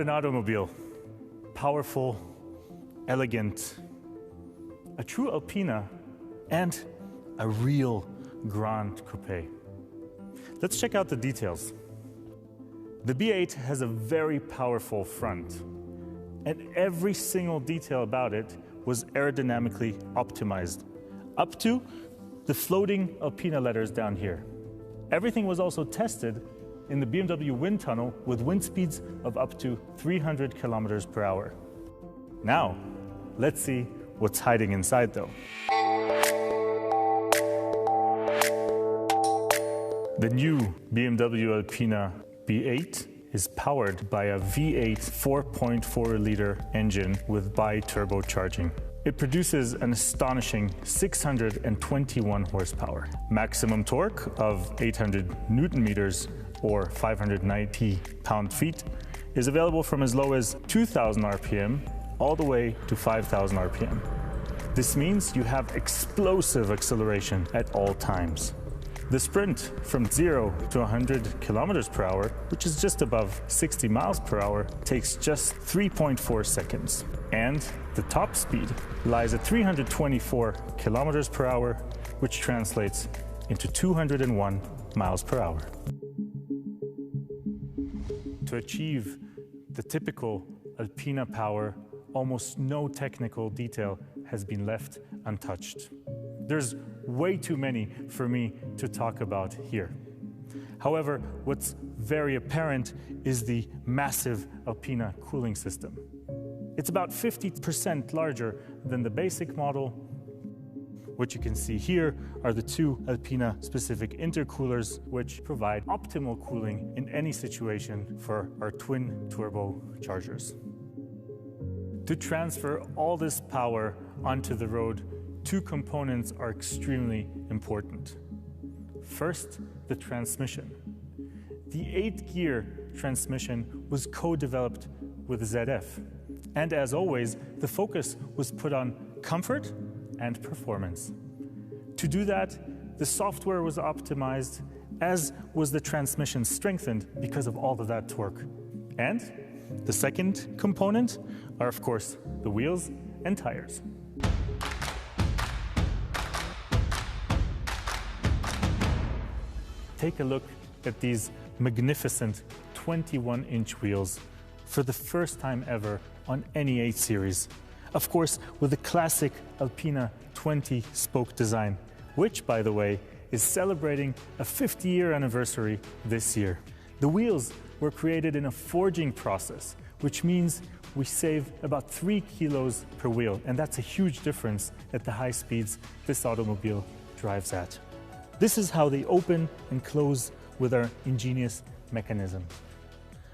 an automobile. Powerful, elegant, a true Alpina, and a real Gran Coupe. Let's check out the details. The B8 has a very powerful front, and every single detail about it was aerodynamically optimized, up to the floating Alpina letters down here. Everything was also tested in the BMW wind tunnel with wind speeds of up to 300 kilometers per hour. Now, let's see what's hiding inside though. The new BMW Alpina B8 is powered by a V8 4.4-liter engine with bi-turbocharging. It produces an astonishing 621 horsepower, maximum torque of 800 Newton meters or 590 pound-feet is available from as low as 2,000 RPM all the way to 5,000 RPM. This means you have explosive acceleration at all times. The sprint from 0 to 100 kilometers per hour, which is just above 60 miles per hour, takes just 3.4 seconds. And the top speed lies at 324 kilometers per hour, which translates into 201 miles per hour. To achieve the typical Alpina power, almost no technical detail has been left untouched. There's way too many for me to talk about here. However, what's very apparent is the massive Alpina cooling system. It's about 50% larger than the basic model. What you can see here are the two Alpina-specific intercoolers, which provide optimal cooling in any situation for our twin turbo chargers. To transfer all this power onto the road, two components are extremely important. First, the transmission. The 8-gear transmission was co-developed with ZF. And as always, the focus was put on comfort and performance. To do that, the software was optimized, as was the transmission strengthened because of all of that torque. And the second component are, of course, the wheels and tires. Take a look at these magnificent 21-inch wheels for the first time ever on any 8 Series. Of course, with the classic Alpina 20-spoke design, which, by the way, is celebrating a 50-year anniversary this year. The wheels were created in a forging process, which means we save about 3 kilos per wheel, and that's a huge difference at the high speeds this automobile drives at. This is how they open and close with our ingenious mechanism.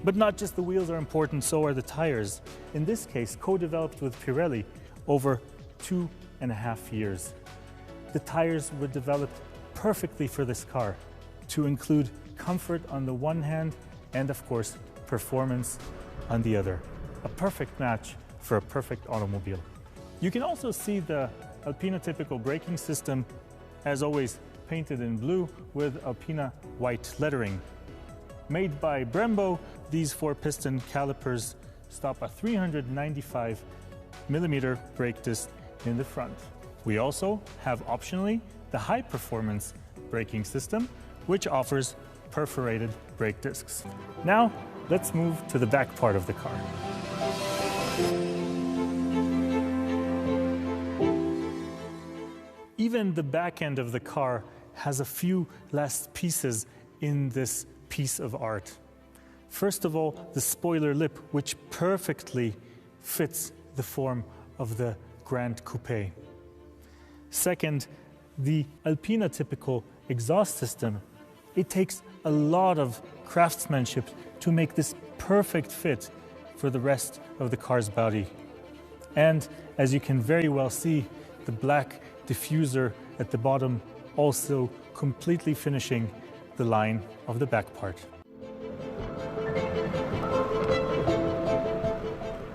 But not just the wheels are important, so are the tires. In this case, co-developed with Pirelli over 2.5 years. The tires were developed perfectly for this car to include comfort on the one hand and, of course, performance on the other. A perfect match for a perfect automobile. You can also see the Alpina typical braking system, as always, painted in blue with Alpina white lettering. Made by Brembo, these 4-piston calipers stop a 395 millimeter brake disc in the front. We also have optionally the high-performance braking system, which offers perforated brake discs. Now, let's move to the back part of the car. Even the back end of the car has a few last pieces in this piece of art. First of all, the spoiler lip, which perfectly fits the form of the Gran Coupe. Second, the Alpina typical exhaust system. It takes a lot of craftsmanship to make this perfect fit for the rest of the car's body. And as you can very well see, the black diffuser at the bottom also completely finishing the line of the back part.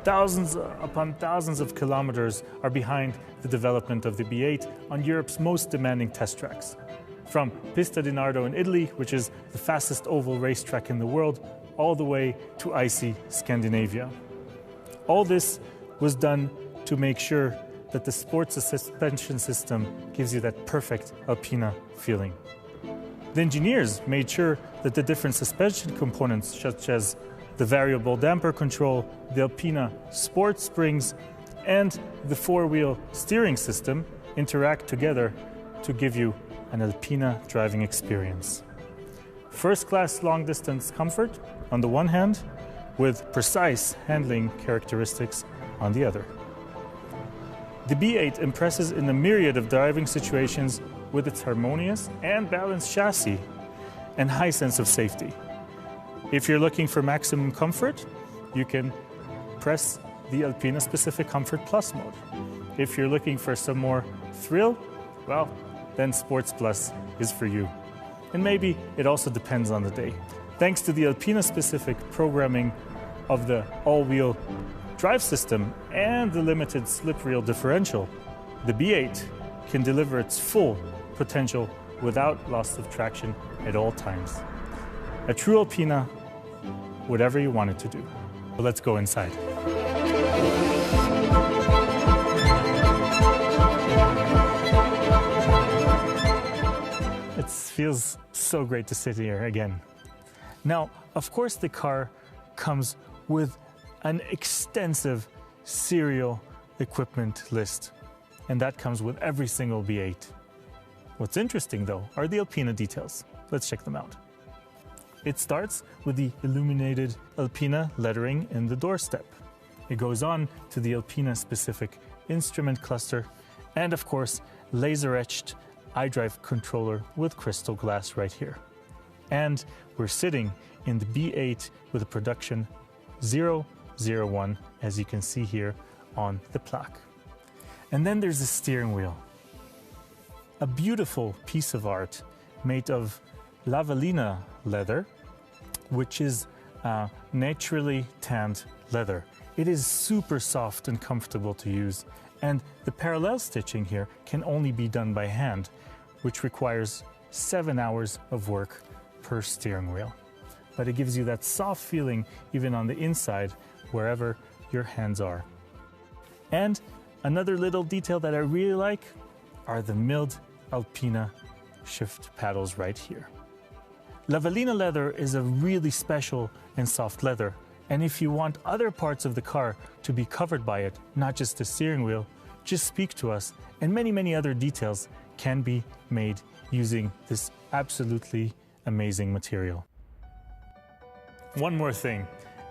Thousands upon thousands of kilometers are behind the development of the B8 on Europe's most demanding test tracks. From Pista di Nardo in Italy, which is the fastest oval racetrack in the world, all the way to icy Scandinavia. All this was done to make sure that the sports suspension system gives you that perfect Alpina feeling. The engineers made sure that the different suspension components, such as the variable damper control, the Alpina sport springs, and the four-wheel steering system interact together to give you an Alpina driving experience. First-class long-distance comfort on the one hand, with precise handling characteristics on the other. The B8 impresses in a myriad of driving situations with its harmonious and balanced chassis and high sense of safety. If you're looking for maximum comfort, you can press the Alpina Specific Comfort Plus mode. If you're looking for some more thrill, well, then Sports Plus is for you. And maybe it also depends on the day. Thanks to the Alpina specific programming of the all-wheel drive system and the limited slip reel differential, the B8 can deliver its full potential without loss of traction at all times. A true Alpina, whatever you want it to do. But let's go inside. It feels so great to sit here again. Now, of course, the car comes with an extensive serial equipment list, and that comes with every single B8. What's interesting, though, are the Alpina details. Let's check them out. It starts with the illuminated Alpina lettering in the doorstep. It goes on to the Alpina-specific instrument cluster, and of course, laser-etched iDrive controller with crystal glass right here. And we're sitting in the B8 with a production 001, as you can see here on the plaque. And then there's the steering wheel. A beautiful piece of art made of Lavallina leather, which is naturally tanned leather. It is super soft and comfortable to use, and the parallel stitching here can only be done by hand, which requires 7 hours of work per steering wheel. But it gives you that soft feeling even on the inside, wherever your hands are. And another little detail that I really like are the milled Alpina shift paddles right here. Lavallina leather is a really special and soft leather, and if you want other parts of the car to be covered by it, not just the steering wheel, just speak to us, and many other details can be made using this absolutely amazing material. One more thing.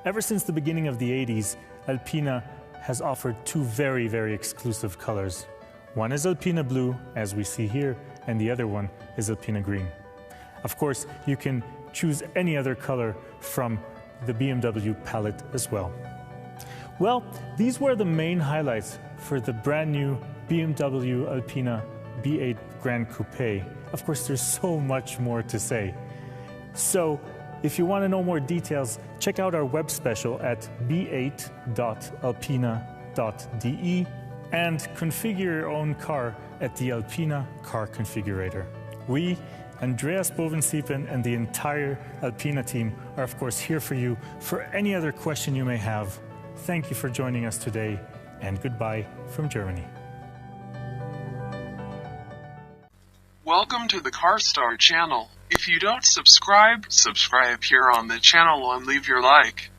Ever since the beginning of the 80s, Alpina has offered two very exclusive colors. One is Alpina blue, as we see here, and the other one is Alpina green. Of course, you can choose any other color from the BMW palette as well. Well, these were the main highlights for the brand new BMW Alpina B8 Gran Coupe. Of course, there's so much more to say. So, if you want to know more details, check out our web special at b8.alpina.de and configure your own car at the Alpina Car Configurator. We, Andreas Bovensiepen, and the entire Alpina team are of course here for you for any other question you may have. Thank you for joining us today, and goodbye from Germany. Welcome to the Carwstar channel. If you don't subscribe here on the channel and leave your like.